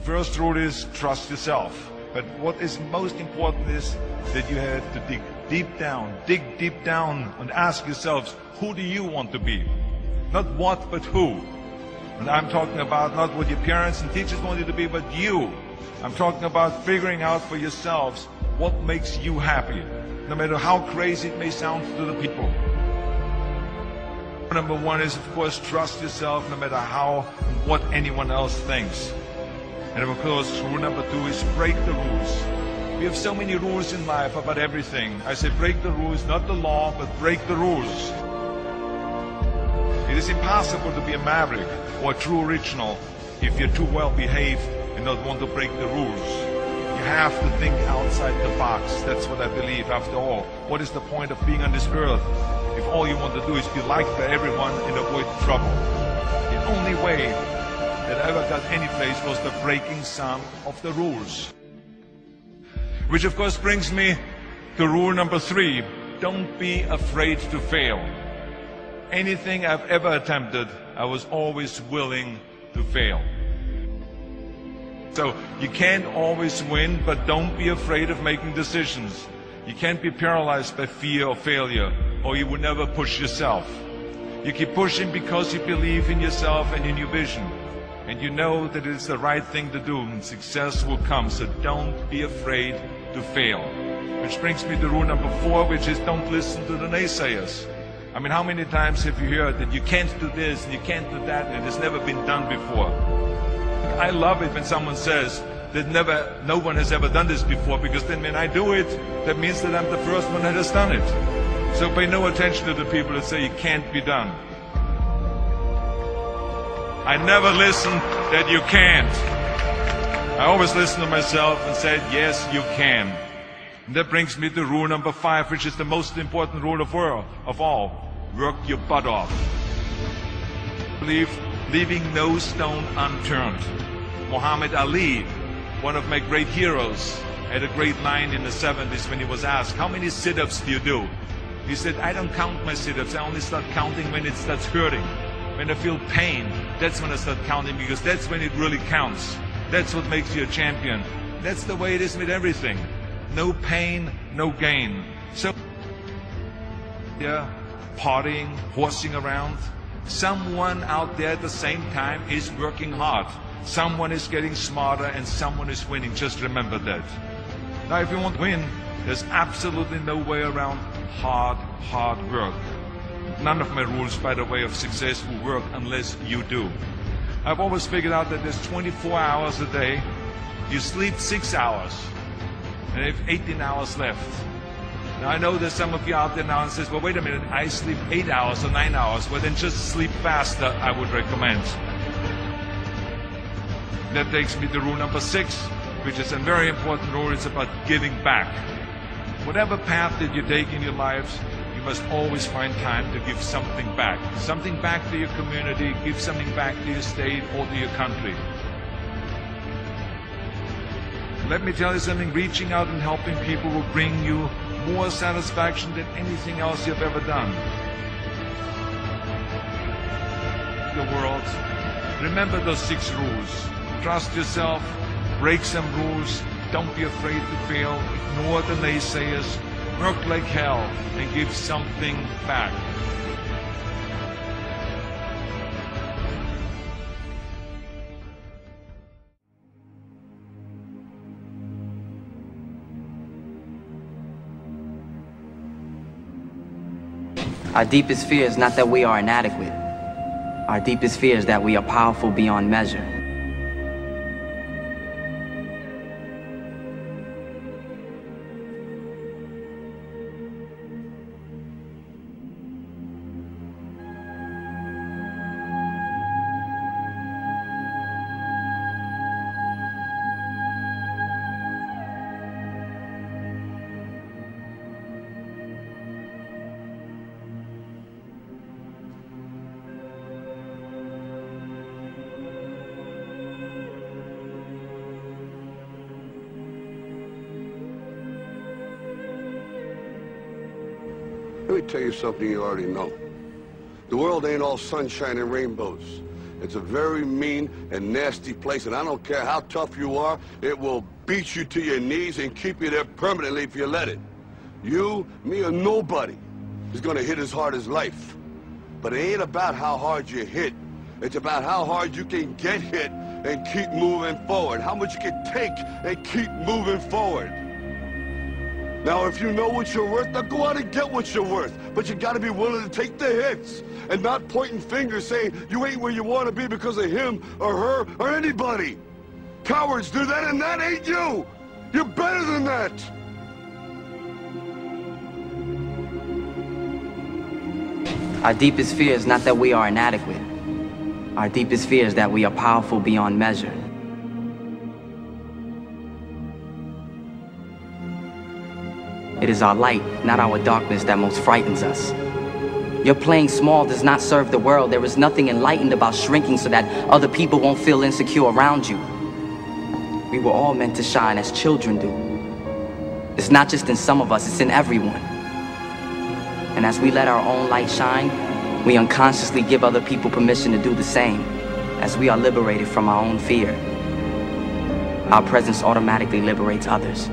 first rule is trust yourself. But what is most important is that you have to dig deep down and ask yourselves, who do you want to be? Not what, but who. And I'm talking about not what your parents and teachers want you to be, but you. I'm talking about figuring out for yourselves what makes you happy, no matter how crazy it may sound to the people. Number one is, of course, trust yourself no matter how and what anyone else thinks. And of course, rule number two is break the rules. We have so many rules in life about everything. I say break the rules, not the law, but break the rules. It is impossible to be a maverick or a true original if you're too well behaved and not want to break the rules. You have to think outside the box. That's what I believe. After all, what is the point of being on this earth if all you want to do is be liked by everyone and avoid trouble? The only way that I ever got any place was the breaking some of the rules. Which of course brings me to rule number three. Don't be afraid to fail. Anything I've ever attempted, I was always willing to fail. So you can't always win, but don't be afraid of making decisions. You can't be paralyzed by fear of failure, or you will never push yourself. You keep pushing because you believe in yourself and in your vision. And you know that it's the right thing to do, and success will come. So don't be afraid to fail. Which brings me to rule number four, which is don't listen to the naysayers. I mean, how many times have you heard that you can't do this and you can't do that and it's never been done before? I love it when someone says that no one has ever done this before, because then when I do it, that means that I'm the first one that has done it. So pay no attention to the people that say it can't be done. I never listen that you can't. I always listen to myself and said, yes, you can. And that brings me to rule number five, which is the most important rule of all. Work your butt off. Leaving no stone unturned. Muhammad Ali, one of my great heroes, had a great line in the 70s when he was asked, how many sit-ups do you do? He said, I don't count my sit-ups. I only start counting when it starts hurting. When I feel pain, that's when I start counting, because that's when it really counts. That's what makes you a champion. That's the way it is with everything. No pain, no gain. So, yeah, partying, horsing around. Someone out there at the same time is working hard. Someone is getting smarter and someone is winning. Just remember that. Now, if you want to win, there's absolutely no way around hard work. None of my rules, by the way, of success will work unless you do. I've always figured out that there's 24 hours a day. You sleep 6 hours, and you have 18 hours left. Now, I know there's some of you out there now and says, well, wait a minute, I sleep 8 hours or 9 hours. Well, then just sleep faster, I would recommend. That takes me to rule number 6, which is a very important rule. It's about giving back. Whatever path that you take in your lives, you must always find time to give something back. Something back to your community, give something back to your state or to your country. Let me tell you something, reaching out and helping people will bring you more satisfaction than anything else you've ever done. The world. Remember those 6 rules. Trust yourself, break some rules, don't be afraid to fail, ignore the naysayers, work like hell, and give something back. Our deepest fear is not that we are inadequate. Our deepest fear is that we are powerful beyond measure. Let me tell you something you already know. The world ain't all sunshine and rainbows. It's a very mean and nasty place, and I don't care how tough you are, it will beat you to your knees and keep you there permanently if you let it. You, me, or nobody is gonna hit as hard as life. But it ain't about how hard you hit. It's about how hard you can get hit and keep moving forward. How much you can take and keep moving forward. Now, if you know what you're worth, now go out and get what you're worth. But you gotta be willing to take the hits and not pointing fingers saying you ain't where you want to be because of him or her or anybody. Cowards do that, and that ain't you. You're better than that. Our deepest fear is not that we are inadequate. Our deepest fear is that we are powerful beyond measure. It is our light, not our darkness, that most frightens us. Your playing small does not serve the world. There is nothing enlightened about shrinking so that other people won't feel insecure around you. We were all meant to shine as children do. It's not just in some of us, it's in everyone. And as we let our own light shine, we unconsciously give other people permission to do the same. As we are liberated from our own fear, our presence automatically liberates others.